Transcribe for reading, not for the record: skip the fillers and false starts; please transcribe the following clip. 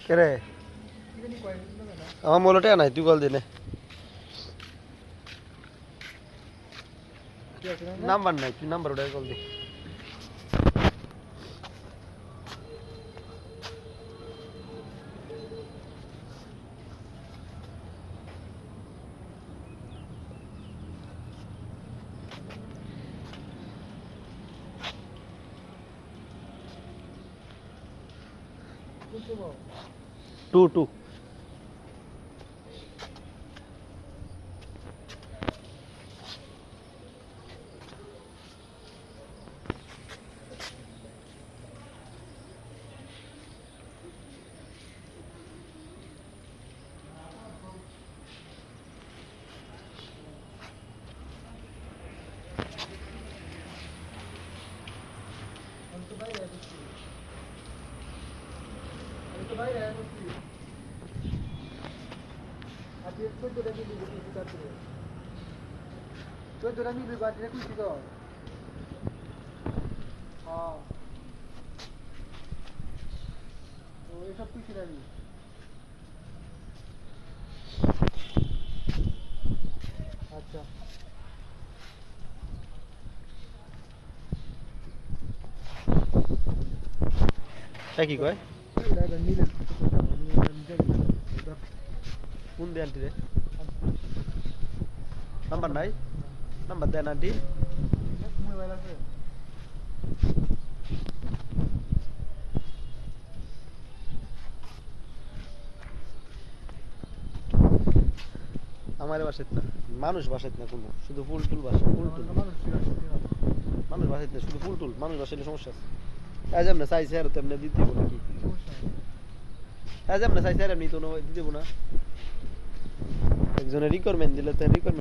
কে রে আমার মোলটা নাই তুই কল দিনে নাম্বার নাই তুই নাম্বার ওটা কল দি টু আচ্ছা কি কয় কোন দে আন্টি রে নাম্বার নাই নাম্বার দেন আন্টি মোবাইল আছে আমার বাসাত না মানুষ বাসাত না কোনো শুধু ফুল টুল বাসা ফুল টুল মানুষ বাসাত না শুধু ফুল টুল মানুষ বাসাইলে সমস্যা আছে আজ আমরা চাইছি আর তেমনি দিতে দেবো নাকি আজ আমরা চাইছি আর এমনি তো দিতে দেবো না একজনের রিকোয়ারমেন্ট দিলে তো রিকোয়ারমেন্ট